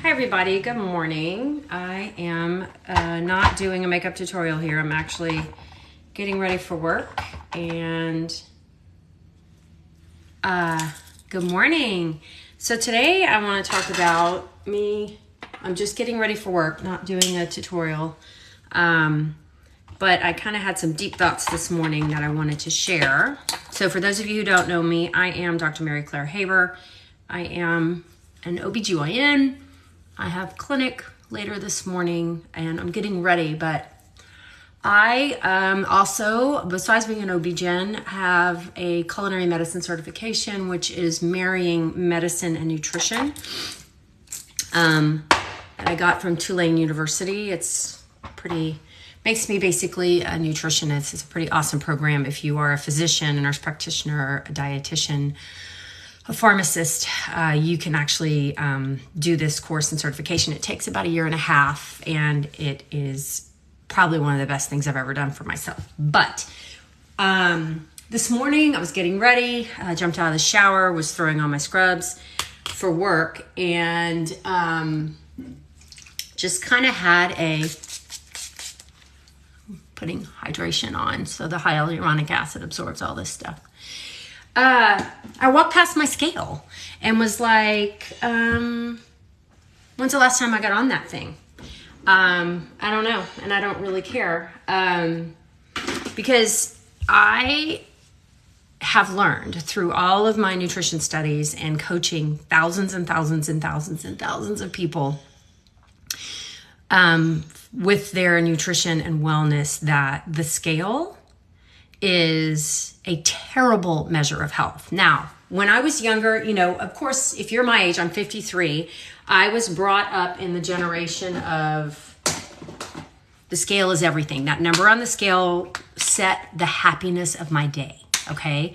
Hi everybody, good morning. I am not doing a makeup tutorial here. I'm actually getting ready for work and good morning. So today I want to talk about me. I'm just getting ready for work, not doing a tutorial. But I kind of had some deep thoughts this morning that I wanted to share. So for those of you who don't know me, I am Dr. Mary Claire Haber. I am an OB-GYN. I have clinic later this morning and I'm getting ready, but I also, besides being an OB-GYN, have a culinary medicine certification, which is marrying medicine and nutrition. That I got from Tulane University. It's makes me basically a nutritionist. It's a pretty awesome program if you are a physician, a nurse practitioner, a dietitian, a pharmacist. You can actually do this course and certification. It takes about 1.5 years, and it is probably one of the best things I've ever done for myself. But this morning I was getting ready, jumped out of the shower, was throwing on my scrubs for work, and just kind of had putting hydration on so the hyaluronic acid absorbs all this stuff. I walked past my scale and was like, when's the last time I got on that thing? I don't know, and I don't really care, because I have learned through all of my nutrition studies and coaching thousands and thousands and thousands and thousands of people with their nutrition and wellness that the scale is a terrible measure of health. Now, when I was younger, of course, if you're my age, I'm 53, I was brought up in the generation of the scale is everything. That number on the scale set the happiness of my day, okay?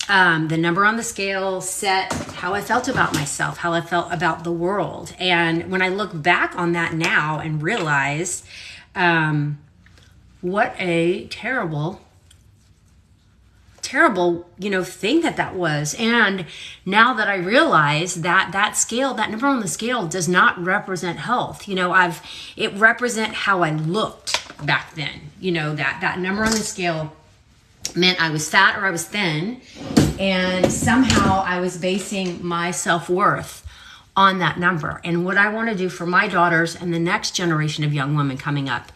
The number on the scale set how I felt about myself, how I felt about the world. And when I look back on that now and realize what a terrible thing that was. And now that I realize that scale, that number on the scale does not represent health. It represent how I looked back then. That number on the scale meant I was fat or I was thin, and somehow I was basing my self-worth on that number. And what I want to do for my daughters and the next generation of young women coming up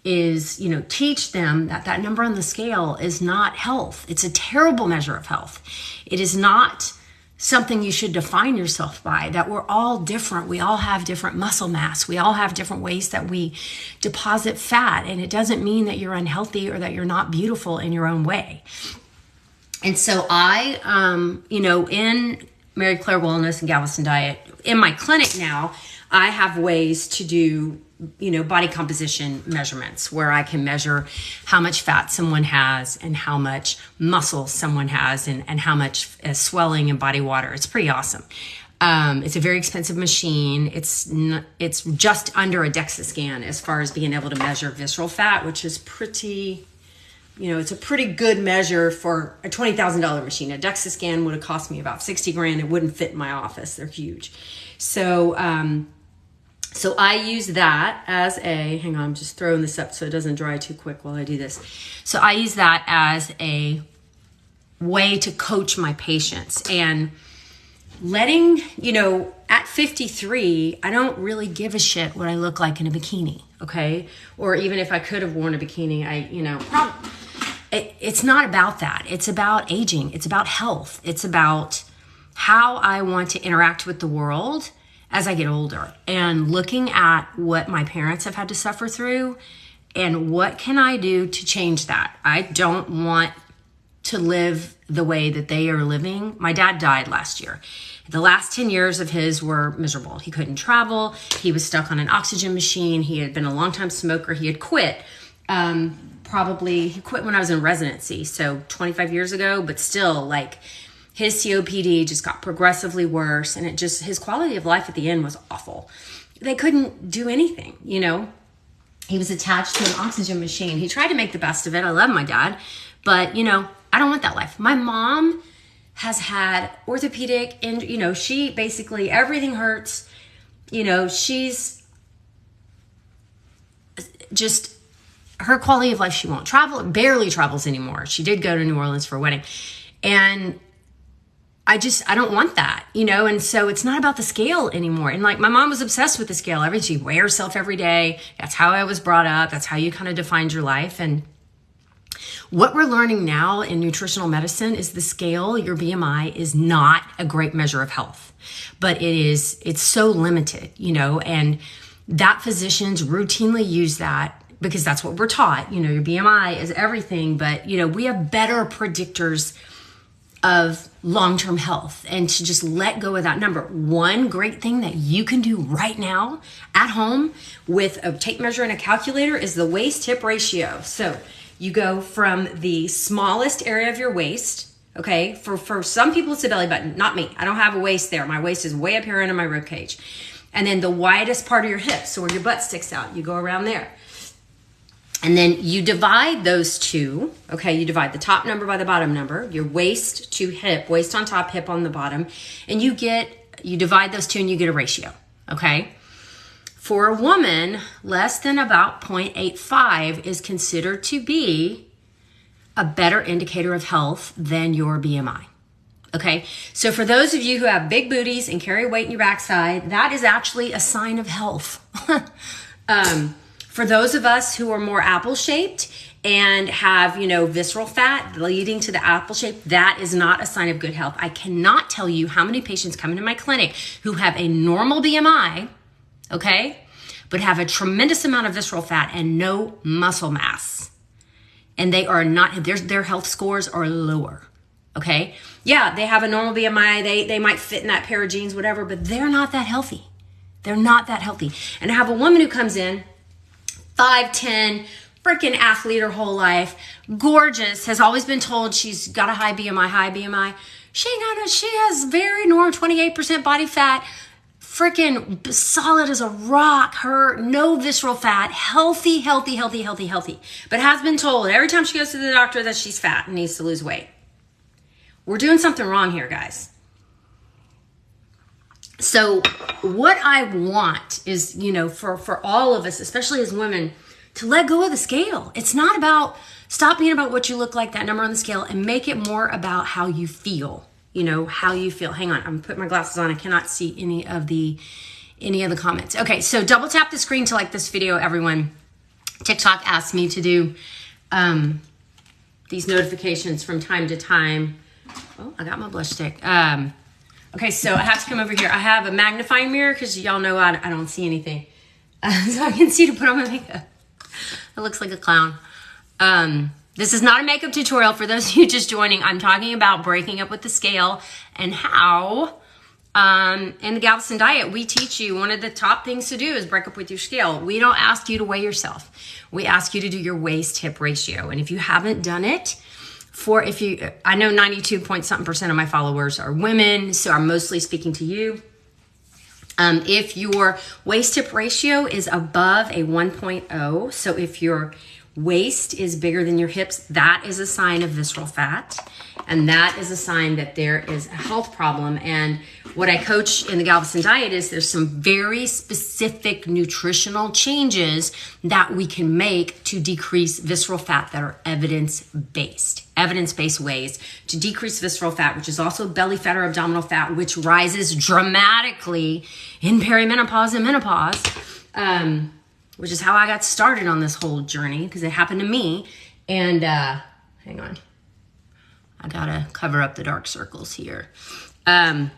is, teach them that number on the scale is not health. It's a terrible measure of health. It is not something you should define yourself by, that we're all different. We all have different muscle mass. We all have different ways that we deposit fat. And it doesn't mean that you're unhealthy or that you're not beautiful in your own way. And so I, in Mary Claire Wellness and Galveston Diet, in my clinic now, I have ways to do body composition measurements where I can measure how much fat someone has and how much muscle someone has and how much swelling and body water. It's pretty awesome. It's a very expensive machine. It's just under a DEXA scan as far as being able to measure visceral fat, which is pretty, it's a pretty good measure for a $20,000 machine. A DEXA scan would have cost me about $60,000. It wouldn't fit in my office. They're huge. So I use that as hang on, I'm just throwing this up so it doesn't dry too quick while I do this. So I use that as a way to coach my patients and letting, at 53, I don't really give a shit what I look like in a bikini, okay? Or even if I could have worn a bikini, it's not about that. It's about aging. It's about health. It's about how I want to interact with the world as I get older, and looking at what my parents have had to suffer through and what can I do to change that. I don't want to live the way that they are living. My dad died last year. The last 10 years of his were miserable. He couldn't travel. He was stuck on an oxygen machine. He had been a longtime smoker. He had quit. He quit when I was in residency, so 25 years ago, but still, his COPD just got progressively worse, and his quality of life at the end was awful. They couldn't do anything, He was attached to an oxygen machine. He tried to make the best of it. I love my dad, but, I don't want that life. My mom has had orthopedic, and, she basically, everything hurts. she's just, her quality of life, she won't travel, barely travels anymore. She did go to New Orleans for a wedding. And I don't want that, and so it's not about the scale anymore. And like, my mom was obsessed with the scale. She weighed herself every day. That's how I was brought up. That's how you kind of defined your life. And what we're learning now in nutritional medicine is the scale, your BMI, is not a great measure of health, but it's so limited, and that physicians routinely use that because that's what we're taught. Your BMI is everything, but we have better predictors of long-term health, and to just let go of that number. One great thing that you can do right now at home with a tape measure and a calculator is the waist-hip ratio. So you go from the smallest area of your waist, okay? For some people, it's the belly button, not me. I don't have a waist there. My waist is way up here under my rib cage. And then the widest part of your hip, so where your butt sticks out, you go around there. And then you divide those two, okay? You divide the top number by the bottom number, your waist to hip, waist on top, hip on the bottom, and you divide those two and you get a ratio, okay? For a woman, less than about 0.85 is considered to be a better indicator of health than your BMI, okay? So for those of you who have big booties and carry weight in your backside, that is actually a sign of health. For those of us who are more apple-shaped and have, visceral fat leading to the apple shape, that is not a sign of good health. I cannot tell you how many patients come into my clinic who have a normal BMI, okay, but have a tremendous amount of visceral fat and no muscle mass. And they are not, their health scores are lower, okay? Yeah, they have a normal BMI, they might fit in that pair of jeans, whatever, but they're not that healthy. They're not that healthy. And I have a woman who comes in, 5'10", freaking athlete her whole life, gorgeous, has always been told she's got a high BMI. She has very normal 28% body fat, freaking solid as a rock, her no visceral fat, healthy, but has been told every time she goes to the doctor that she's fat and needs to lose weight. We're doing something wrong here, guys. So what I want is, for all of us, especially as women, to let go of the scale. It's not about, stop being about what you look like, that number on the scale, and make it more about how you feel, how you feel. Hang on, I'm putting my glasses on. I cannot see any of the comments. Okay, so double tap the screen to like this video, everyone. TikTok asked me to do these notifications from time to time. Oh, I got my blush stick. Okay, so I have to come over here. I have a magnifying mirror because y'all know I don't see anything. So I can see to put on my makeup. It looks like a clown. This is not a makeup tutorial for those of you just joining. I'm talking about breaking up with the scale and how in the Galveston diet, we teach you one of the top things to do is break up with your scale. We don't ask you to weigh yourself. We ask you to do your waist-hip ratio. And if you haven't done it, I know 92-point-something% of my followers are women, so I'm mostly speaking to you. If your waist-hip ratio is above a 1.0, so if your waist is bigger than your hips, that is a sign of visceral fat, and that is a sign that there is a health problem. And what I coach in the Galveston diet is there's some very specific nutritional changes that we can make to decrease visceral fat that are evidence-based ways to decrease visceral fat, which is also belly fat or abdominal fat, which rises dramatically in perimenopause and menopause, which is how I got started on this whole journey because it happened to me. And hang on, I gotta cover up the dark circles here. And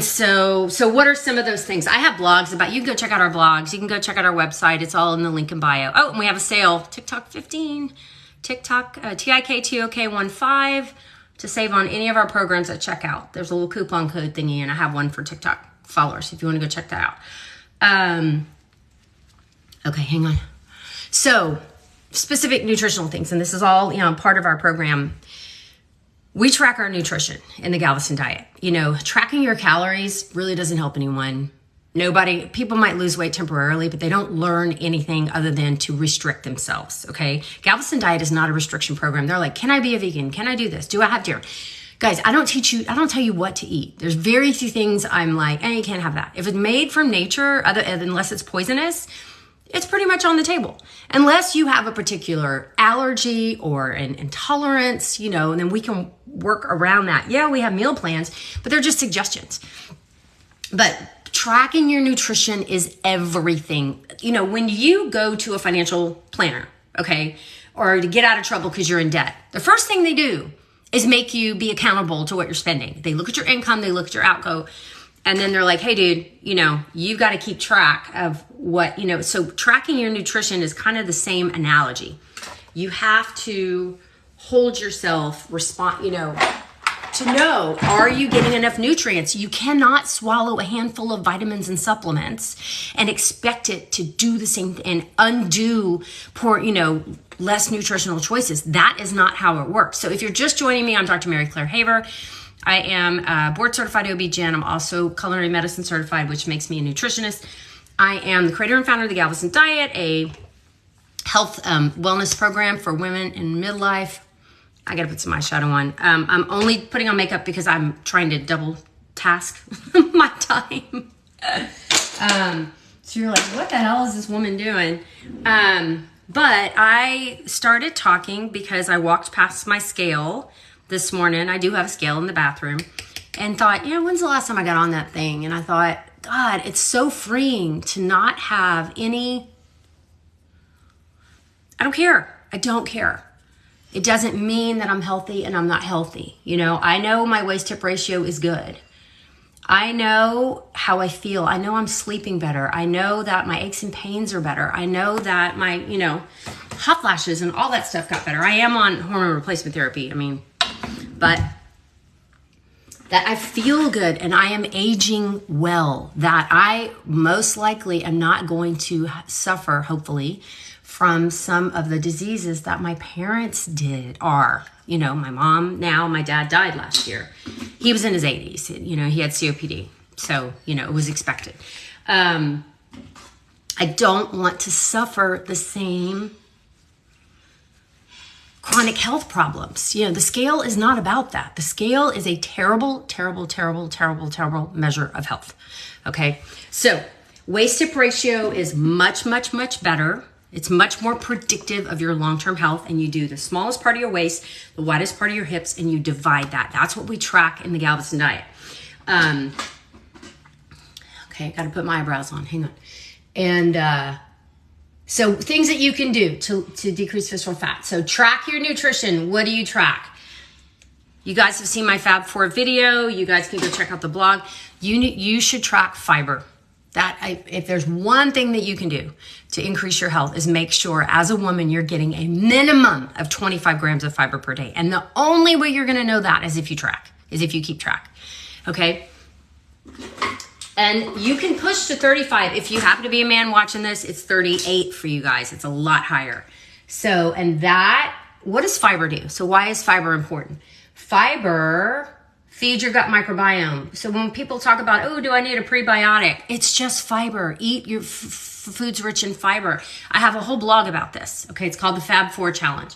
so what are some of those things? I have blogs about, you can go check out our blogs. You can go check out our website. It's all in the link in bio. Oh, and we have a sale, TikTok 15, TikTok, TIKTOK15 to save on any of our programs at checkout. There's a little coupon code thingy, and I have one for TikTok followers if you want to go check that out. Okay, hang on. So specific nutritional things, and this is all, part of our program. We track our nutrition in the Galveston diet. Tracking your calories really doesn't help anyone. People might lose weight temporarily, but they don't learn anything other than to restrict themselves, okay? Galveston diet is not a restriction program. They're like, can I be a vegan? Can I do this? Do I have dairy? Guys, I don't tell you what to eat. There's very few things I'm like, you can't have that. If it's made from nature, unless it's poisonous, it's pretty much on the table. Unless you have a particular allergy or an intolerance, and then we can work around that. Yeah, we have meal plans, but they're just suggestions. But tracking your nutrition is everything. When you go to a financial planner, okay, or to get out of trouble because you're in debt, the first thing they do is make you be accountable to what you're spending. They look at your income, they look at your outgo, and then they're like, hey dude, you've got to keep track of what, so tracking your nutrition is kind of the same analogy. You have to hold yourself to know, are you getting enough nutrients? You cannot swallow a handful of vitamins and supplements and expect it to do the same and undo poor, less nutritional choices. That is not how it works. So if you're just joining me, I'm Dr. Mary Claire Haver. I am a board certified OB-GYN. I'm also culinary medicine certified, which makes me a nutritionist. I am the creator and founder of the Galveston Diet, a health wellness program for women in midlife. I gotta put some eyeshadow on. I'm only putting on makeup because I'm trying to double task my time. So you're like, what the hell is this woman doing? But I started talking because I walked past my scale this morning. I do have a scale in the bathroom, and thought, when's the last time I got on that thing? And I thought, God, it's so freeing to not have any, I don't care. It doesn't mean that I'm healthy and I'm not healthy. I know my waist hip ratio is good. I know how I feel. I know I'm sleeping better. I know that my aches and pains are better. I know that my, hot flashes and all that stuff got better. I am on hormone replacement therapy. But that I feel good and I am aging well, that I most likely am not going to suffer, hopefully, from some of the diseases that my parents my mom now, my dad died last year. He was in his 80s, he had COPD. So, it was expected. I don't want to suffer the same chronic health problems. The scale is not about that. The scale is a terrible, terrible, terrible, terrible, terrible measure of health. Okay. So waist hip ratio is much, much, much better. It's much more predictive of your long-term health. And you do the smallest part of your waist, the widest part of your hips, and you divide that. That's what we track in the Galveston Diet. Okay. Got to put my eyebrows on. Hang on. And, so things that you can do to decrease visceral fat. So track your nutrition. What do you track? You guys have seen my Fab 4 video. You guys can go check out the blog. You should track fiber. If there's one thing that you can do to increase your health is make sure as a woman you're getting a minimum of 25 grams of fiber per day. And the only way you're going to know that is if you keep track. Okay? And you can push to 35. If you happen to be a man watching this, it's 38 for you guys. It's a lot higher. So, what does fiber do? So why is fiber important? Fiber feeds your gut microbiome. So when people talk about, do I need a prebiotic? It's just fiber. Eat your foods rich in fiber. I have a whole blog about this. Okay, it's called the Fab 4 Challenge.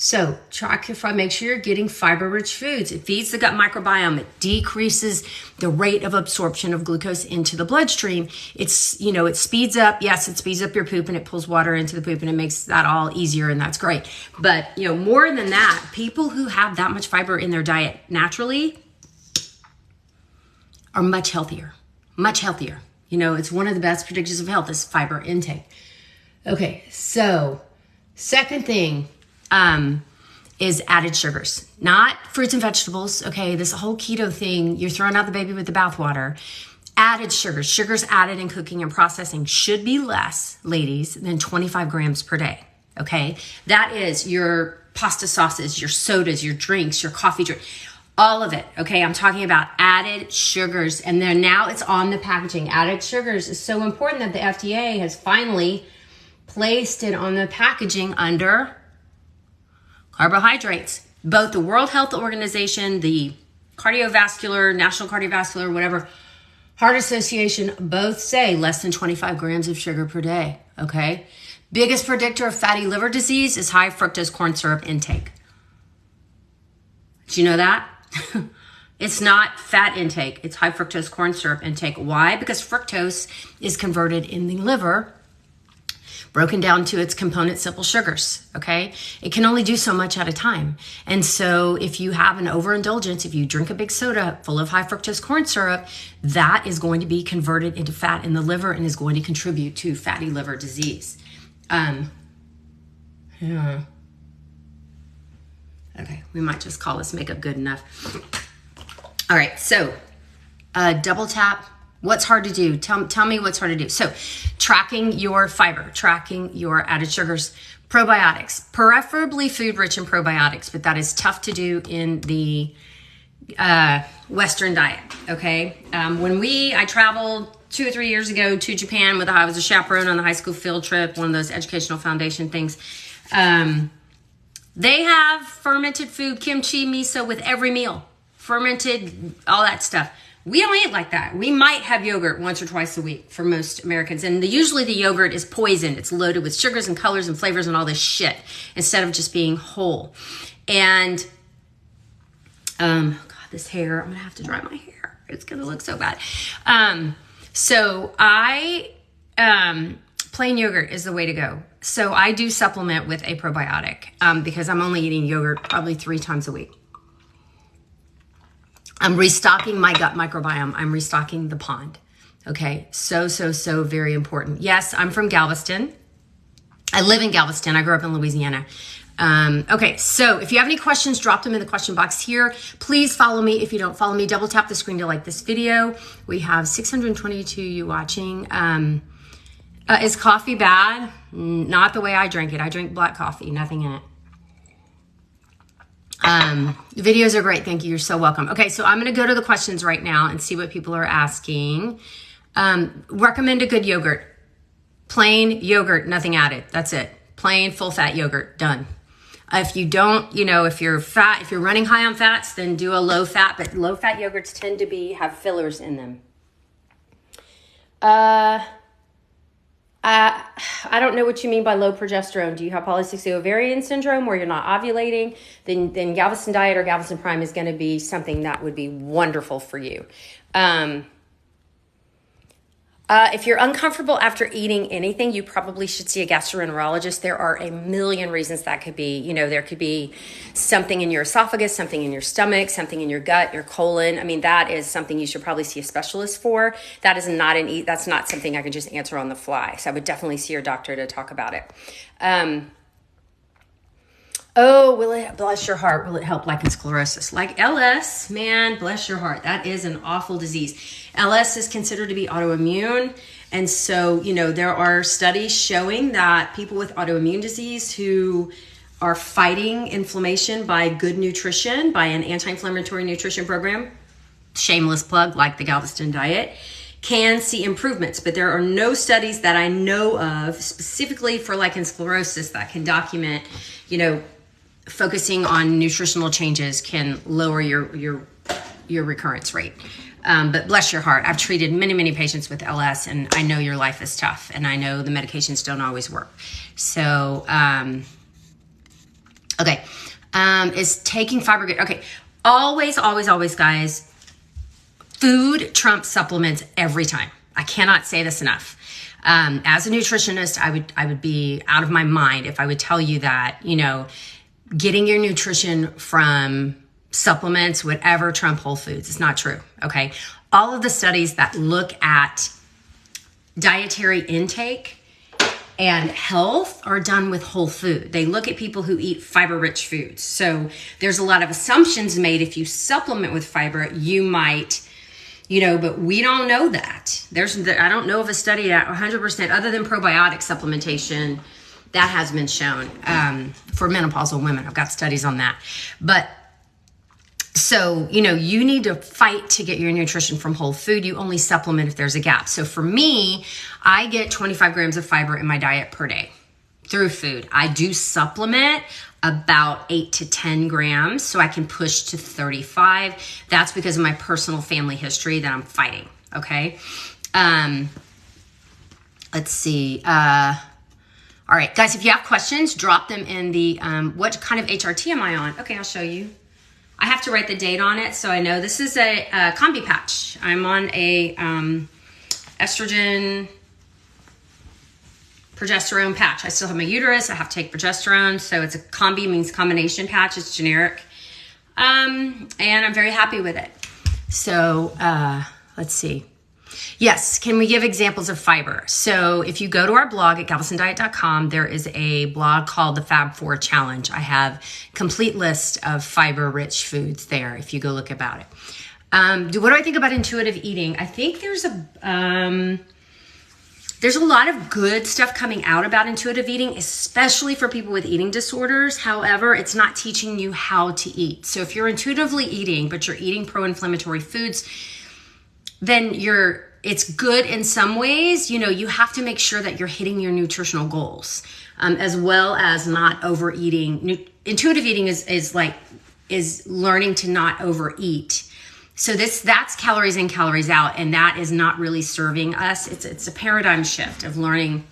So track your fiber, make sure you're getting fiber-rich foods. It feeds the gut microbiome. It decreases the rate of absorption of glucose into the bloodstream. It speeds up, it speeds up your poop and it pulls water into the poop and it makes that all easier and that's great. But, more than that, people who have that much fiber in their diet naturally are much healthier, much healthier. It's one of the best predictors of health is fiber intake. Okay, so second thing, is added sugars, not fruits and vegetables. Okay. This whole keto thing, you're throwing out the baby with the bathwater. Added sugars added in cooking and processing should be less, ladies, than 25 grams per day. Okay. That is your pasta sauces, your sodas, your drinks, your coffee drink, all of it. Okay. I'm talking about added sugars. And then now it's on the packaging. Added sugars is so important that the FDA has finally placed it on the packaging under carbohydrates. Both the World Health Organization, the National Cardiovascular, whatever, Heart Association, both say less than 25 grams of sugar per day, okay? Biggest predictor of fatty liver disease is high fructose corn syrup intake. Do you know that? It's not fat intake. It's high fructose corn syrup intake. Why? Because fructose is converted in the liver, broken down to its component simple sugars, okay? It can only do so much at a time. And so if you have an overindulgence, if you drink a big soda full of high fructose corn syrup, that is going to be converted into fat in the liver and is going to contribute to fatty liver disease. Yeah. Okay, we might just call this makeup good enough. All right, so double tap. What's hard to do? Tell me what's hard to do. So tracking your fiber, tracking your added sugars, probiotics, preferably food rich in probiotics, but that is tough to do in the Western diet, okay? I traveled 2 or 3 years ago to Japan I was a chaperone on the high school field trip, one of those educational foundation things. They have fermented food, kimchi, miso with every meal, fermented, all that stuff. We don't eat like that. We might have yogurt once or twice a week for most Americans. And usually the yogurt is poisoned. It's loaded with sugars and colors and flavors and all this shit instead of just being whole. And, God, this hair, I'm going to have to dry my hair. It's going to look so bad. Plain yogurt is the way to go. So I do supplement with a probiotic because I'm only eating yogurt probably 3 times a week. I'm restocking my gut microbiome. I'm restocking the pond. Okay, so very important. Yes, I'm from Galveston. I live in Galveston. I grew up in Louisiana. Okay, so if you have any questions, drop them in the question box here. Please follow me. If you don't follow me, double tap the screen to like this video. We have 622 you watching. Is coffee bad? Not the way I drink it. I drink black coffee, nothing in it. Videos are great. Thank you. You're so welcome. Okay, so I'm going to go to the questions right now and see what people are asking. Recommend a good yogurt. Plain yogurt, nothing added. That's it. Plain full fat yogurt. Done. If you don't, if you're fat, if you're running high on fats, then do a low fat, but low fat yogurts tend to have fillers in them. I don't know what you mean by low progesterone. Do you have polycystic ovarian syndrome where you're not ovulating? Then Galveston Diet or Galveston Prime is going to be something that would be wonderful for you. If you're uncomfortable after eating anything, you probably should see a gastroenterologist. There are a million reasons that could be. There could be something in your esophagus, something in your stomach, something in your gut, your colon. I mean, that is something you should probably see a specialist for. That is that's not something I can just answer on the fly. So I would definitely see your doctor to talk about it. Bless your heart, will it help lichen sclerosis? Like LS, man, bless your heart. That is an awful disease. LS is considered to be autoimmune. And so, there are studies showing that people with autoimmune disease who are fighting inflammation by good nutrition, by an anti-inflammatory nutrition program, shameless plug like the Galveston Diet, can see improvements. But there are no studies that I know of specifically for lichen sclerosis that can document, focusing on nutritional changes can lower your recurrence rate. But bless your heart, I've treated many patients with LS, and I know your life is tough, and I know the medications don't always work. So, okay. Is taking fiber good? Okay. Always, guys, food trumps supplements every time. I cannot say this enough. As a nutritionist, I would be out of my mind if I would tell you that, getting your nutrition from supplements would ever trump whole foods. It's not true, okay? All of the studies that look at dietary intake and health are done with whole food. They look at people who eat fiber-rich foods. So there's a lot of assumptions made. If you supplement with fiber, you might, but we don't know that. I don't know of a study that 100%, other than probiotic supplementation, that has been shown for menopausal women. I've got studies on that. But so, you need to fight to get your nutrition from whole food. You only supplement if there's a gap. So for me, I get 25 grams of fiber in my diet per day through food. I do supplement about 8 to 10 grams so I can push to 35. That's because of my personal family history that I'm fighting. Okay. Let's see. All right, guys, if you have questions, drop them in the, what kind of HRT am I on? Okay, I'll show you. I have to write the date on it so I know. This is a combi patch. I'm on a estrogen progesterone patch. I still have my uterus. I have to take progesterone. So it's a combi, means combination patch. It's generic. And I'm very happy with it. So let's see. Yes, can we give examples of fiber? So if you go to our blog at galvestondiet.com, there is a blog called the Fab 4 Challenge. I have complete list of fiber-rich foods there if you go look about it. What do I think about intuitive eating? I think there's a lot of good stuff coming out about intuitive eating, especially for people with eating disorders. However, it's not teaching you how to eat. So if you're intuitively eating, but you're eating pro-inflammatory foods, then it's good in some ways. You know, you have to make sure that you're hitting your nutritional goals, as well as not overeating. Intuitive eating is learning to not overeat. So that's calories in, calories out, and that is not really serving us. It's a paradigm shift of learning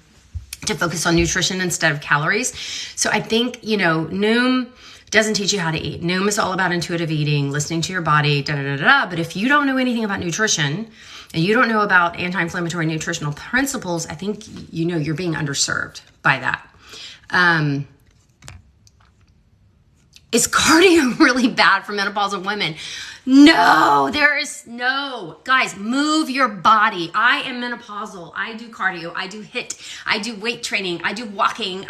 to focus on nutrition instead of calories. So I think, you know, Noom doesn't teach you how to eat. Noom is all about intuitive eating, listening to your body, But if you don't know anything about nutrition and you don't know about anti-inflammatory nutritional principles, I think, you know, you're being underserved by that. Is cardio really bad for menopausal women? No, guys, move your body. I am menopausal. I do cardio. I do HIIT. I do weight training. I do walking.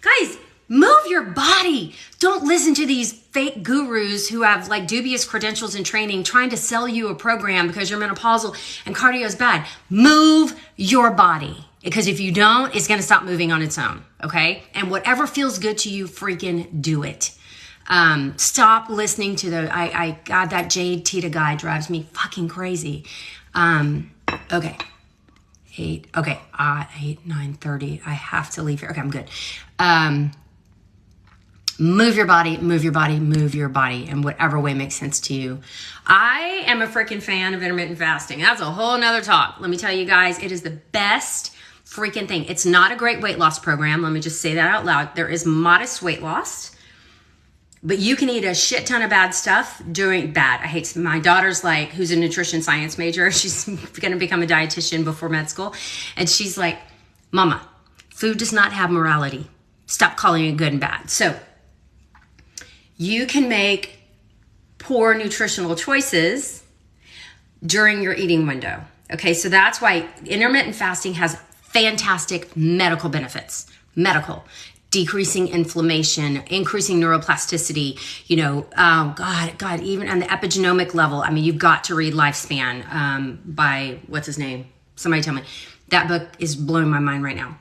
Guys, move your body. Don't listen to these fake gurus who have like dubious credentials and training trying to sell you a program because you're menopausal and cardio is bad. Move your body. Because if you don't, it's going to stop moving on its own. Okay. And whatever feels good to you, freaking do it. Stop listening to God, that Jade Tita guy drives me fucking crazy. Okay. 9:30. I have to leave here. Okay, I'm good. Move your body, move your body, move your body in whatever way makes sense to you. I am a freaking fan of intermittent fasting. That's a whole nother talk. Let me tell you guys, it is the best freaking thing. It's not a great weight loss program. Let me just say that out loud. There is modest weight loss. But you can eat a shit ton of bad stuff my daughter's like, who's a nutrition science major. She's going to become a dietitian before med school. And she's like, Mama, food does not have morality. Stop calling it good and bad. So you can make poor nutritional choices during your eating window. Okay. So that's why intermittent fasting has fantastic medical benefits. Decreasing inflammation, increasing neuroplasticity, you know, God, even on the epigenomic level. I mean, you've got to read Lifespan by, what's his name? Somebody tell me. That book is blowing my mind right now.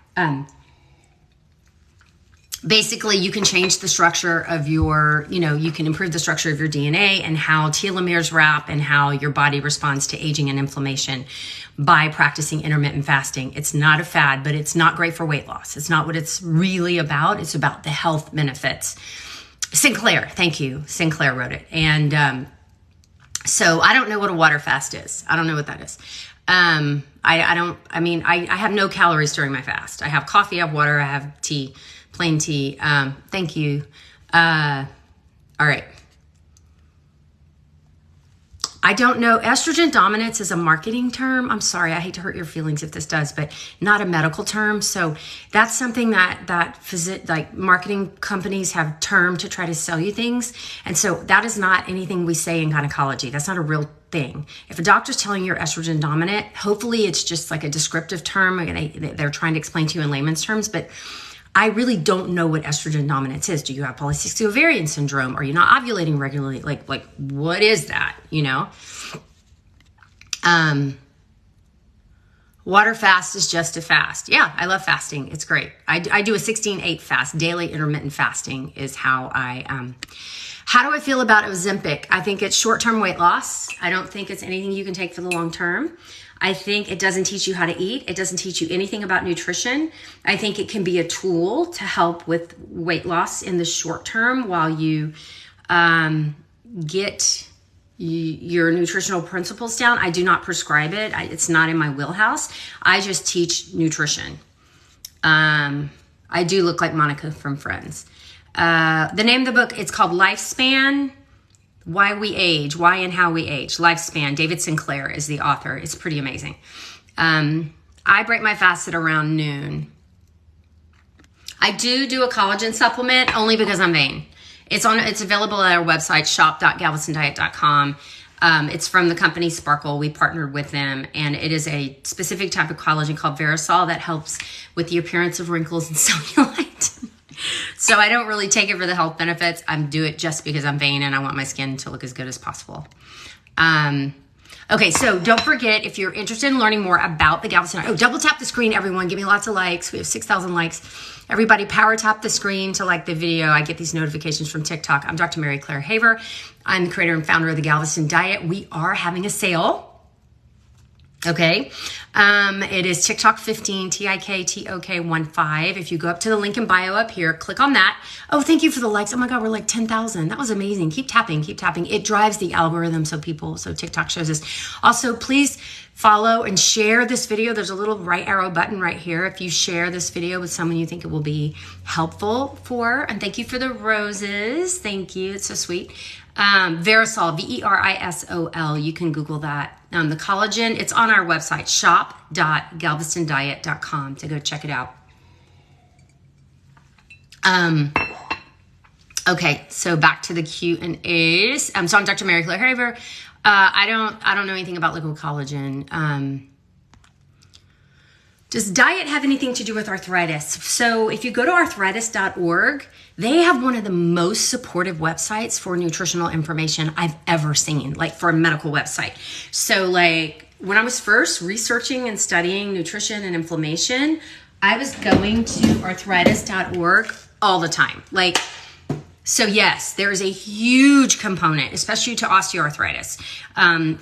Basically, you can change the structure of you can improve the structure of your DNA and how telomeres wrap and how your body responds to aging and inflammation by practicing intermittent fasting. It's not a fad, but it's not great for weight loss. It's not what it's really about. It's about the health benefits. Sinclair, thank you. Sinclair wrote it. And so I don't know what a water fast is. I don't know what that is. I have no calories during my fast. I have coffee, I have water, I have tea. Plain tea. Thank you. All right. I don't know. Estrogen dominance is a marketing term. I'm sorry. I hate to hurt your feelings if this does, but not a medical term. So that's something that marketing companies have termed to try to sell you things. And so that is not anything we say in gynecology. That's not a real thing. If a doctor's telling you you're estrogen dominant, hopefully it's just like a descriptive term. They're trying to explain to you in layman's terms, but I really don't know what estrogen dominance is. Do you have polycystic ovarian syndrome? Are you not ovulating regularly? Like what is that? You know? Water fast is just a fast. Yeah, I love fasting. It's great. I do a 16-8 fast. Daily intermittent fasting is how how do I feel about Ozempic? I think it's short-term weight loss. I don't think it's anything you can take for the long term. I think it doesn't teach you how to eat. It doesn't teach you anything about nutrition. I think it can be a tool to help with weight loss in the short term while you get your nutritional principles down. I do not prescribe it. It's not in my wheelhouse. I just teach nutrition. I do look like Monica from Friends. The name of the book, it's called Lifespan. Why We Age, Why and How We Age, Lifespan. David Sinclair is the author. It's pretty amazing. I break my fast at around noon. I do a collagen supplement only because I'm vain. It's available at our website, shop.galvestondiet.com. It's from the company Sparkle. We partnered with them, and it is a specific type of collagen called Verisol that helps with the appearance of wrinkles and cellulite. So I don't really take it for the health benefits. I do it just because I'm vain and I want my skin to look as good as possible. Okay, so don't forget, if you're interested in learning more about the Galveston Diet, double tap the screen, everyone. Give me lots of likes. We have 6,000 likes. Everybody power tap the screen to like the video. I get these notifications from TikTok. I'm Dr. Mary Claire Haver. I'm the creator and founder of the Galveston Diet. We are having a sale. Okay. It is TikTok 15, TikTok 15. If you go up to the link in bio up here, click on that. Oh, thank you for the likes. Oh my God, we're like 10,000. That was amazing. Keep tapping, keep tapping. It drives the algorithm so TikTok shows us. Also, please follow and share this video. There's a little right arrow button right here. If you share this video with someone you think it will be helpful for, and thank you for the roses. Thank you. It's so sweet. Verisol, Verisol. You can Google that. The collagen, it's on our website, shop.galvestondiet.com to go check it out. Okay, so back to the Q&As. So I'm Dr. Mary Claire Haver. I don't know anything about liquid collagen. Does diet have anything to do with arthritis? So if you go to arthritis.org, they have one of the most supportive websites for nutritional information I've ever seen, like for a medical website. So like when I was first researching and studying nutrition and inflammation, I was going to arthritis.org all the time. So yes, there is a huge component, especially to osteoarthritis,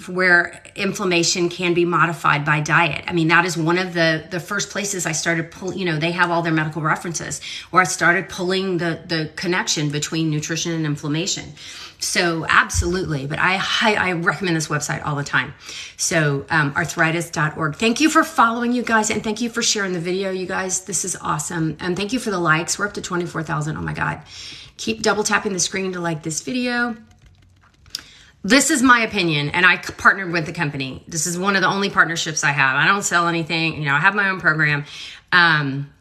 where inflammation can be modified by diet. I mean, that is one of the first places I started pulling, they have all their medical references, where I started pulling the connection between nutrition and inflammation. So absolutely, but I recommend this website all the time. So arthritis.org. Thank you for following, you guys, and thank you for sharing the video, you guys. This is awesome. And thank you for the likes. We're up to 24,000. Oh my God. Keep double tapping the screen to like this video. This is my opinion, and I partnered with the company. This is one of the only partnerships I have. I don't sell anything. I have my own program.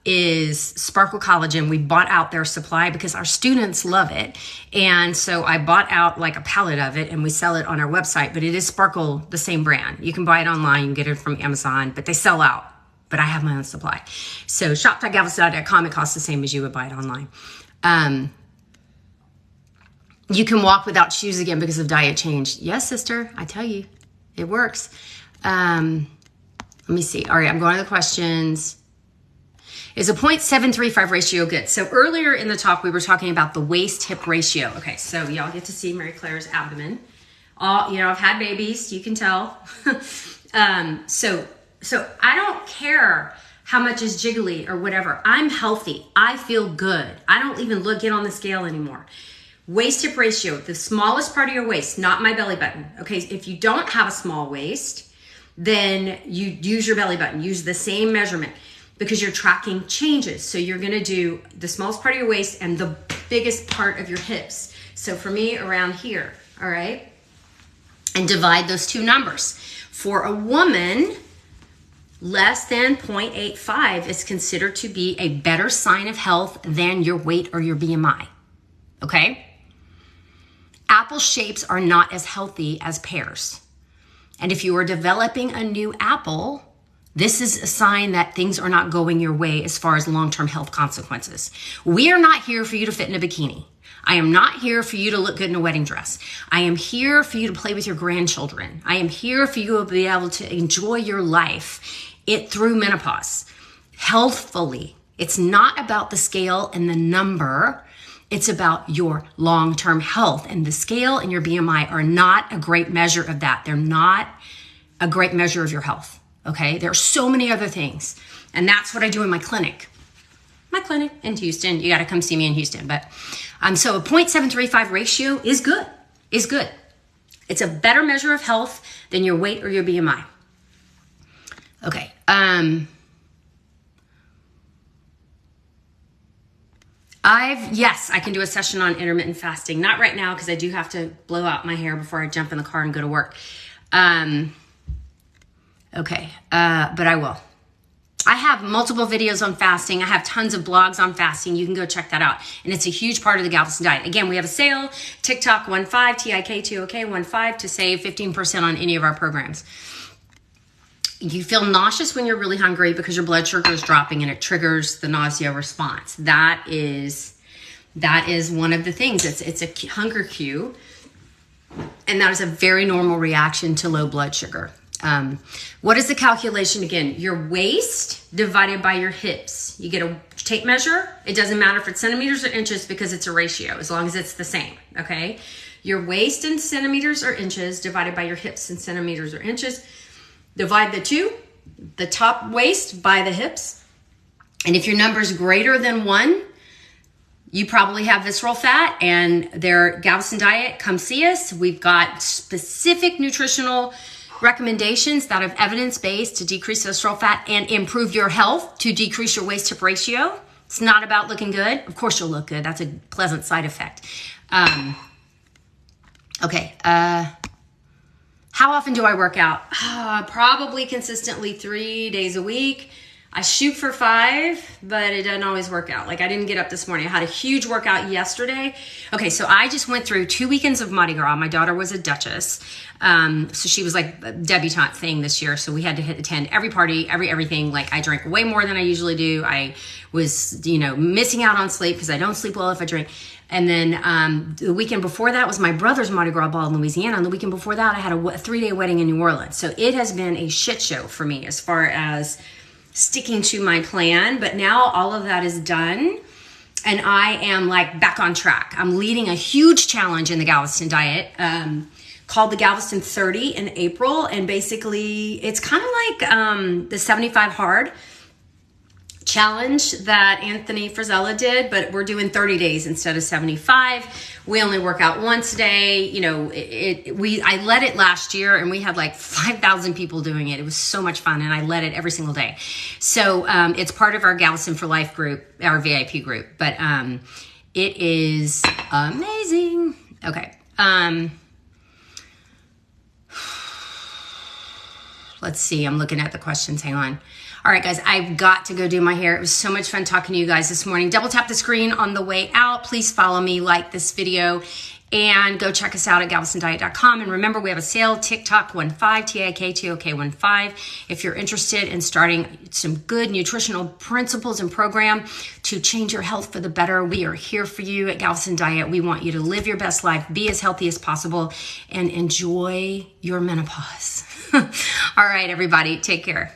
Is Sparkle Collagen. We bought out their supply because our students love it. And so I bought out like a pallet of it, and we sell it on our website, but it is Sparkle, the same brand. You can buy it online, you can get it from Amazon, but they sell out. But I have my own supply. So shop.galveston.com, it costs the same as you would buy it online. You can walk without shoes again because of diet change. Yes, sister, I tell you, it works. Let me see. All right, I'm going to the questions. Is a 0.735 ratio good? So earlier in the talk, we were talking about the waist-hip ratio. Okay, so y'all get to see Mary Claire's abdomen. I've had babies, you can tell. So I don't care how much is jiggly or whatever. I'm healthy. I feel good. I don't even get on the scale anymore. Waist-hip ratio, the smallest part of your waist, not my belly button. Okay, if you don't have a small waist, then you use your belly button. Use the same measurement because you're tracking changes. So you're gonna do the smallest part of your waist and the biggest part of your hips. So for me, around here, all right? And divide those two numbers. For a woman, less than 0.85 is considered to be a better sign of health than your weight or your BMI, okay? Apple shapes are not as healthy as pears. And if you are developing a new apple, this is a sign that things are not going your way as far as long-term health consequences. We are not here for you to fit in a bikini. I am not here for you to look good in a wedding dress. I am here for you to play with your grandchildren. I am here for you to be able to enjoy your life through menopause healthfully. It's not about the scale and the number. It's about your long-term health, and the scale and your BMI are not a great measure of that. They're not a great measure of your health, okay? There are so many other things, and that's what I do in my clinic. My clinic in Houston. You got to come see me in Houston. But so a 0.735 ratio is good, It's a better measure of health than your weight or your BMI. Okay. Yes, I can do a session on intermittent fasting. Not right now because I do have to blow out my hair before I jump in the car and go to work. Okay, but I will. I have multiple videos on fasting. I have tons of blogs on fasting. You can go check that out. And it's a huge part of the Galveston diet. Again, we have a sale, TikTok 15, TIK2OK 15 to save 15% on any of our programs. You feel nauseous when you're really hungry because your blood sugar is dropping and it triggers the nausea response. That is one of the things. It's a hunger cue. And that is a very normal reaction to low blood sugar. What is the calculation again? Your waist divided by your hips. You get a tape measure. It doesn't matter if it's centimeters or inches because it's a ratio as long as it's the same, okay? Your waist in centimeters or inches divided by your hips in centimeters or inches. Divide the two, the top waist by the hips. And if your number is greater than 1, you probably have visceral fat, and their Galveston diet, come see us. We've got specific nutritional recommendations that have evidence-based to decrease visceral fat and improve your health, to decrease your waist-hip ratio. It's not about looking good. Of course you'll look good. That's a pleasant side effect. Okay. How often do I work out? Probably consistently 3 days a week. I shoot for 5, but it doesn't always work out. Like I didn't get up this morning. I had a huge workout yesterday. Okay, so I just went through 2 weekends of Mardi Gras. My daughter was a Duchess. So she was like a debutante thing this year. So we had to attend every party, everything. Like I drank way more than I usually do. I was, missing out on sleep because I don't sleep well if I drink. And then the weekend before that was my brother's Mardi Gras ball in Louisiana. And the weekend before that, I had a 3-day wedding in New Orleans. So it has been a shit show for me as far as sticking to my plan. But now all of that is done. And I am like back on track. I'm leading a huge challenge in the Galveston diet called the Galveston 30 in April. And basically it's kind of like the 75 hard challenge that Anthony Frizella did, but we're doing 30 days instead of 75. We only work out once a day. I led it last year and we had like 5,000 people doing it. It was so much fun and I led it every single day. So it's part of our Galveston for Life group, our VIP group, but it is amazing. Okay. Let's see. I'm looking at the questions. Hang on. All right, guys, I've got to go do my hair. It was so much fun talking to you guys this morning. Double tap the screen on the way out. Please follow me, like this video, and go check us out at galvestondiet.com. And remember, we have a sale, TikTok 15, TIK2OK 15. If you're interested in starting some good nutritional principles and program to change your health for the better, we are here for you at Galveston Diet. We want you to live your best life, be as healthy as possible, and enjoy your menopause. All right, everybody, take care.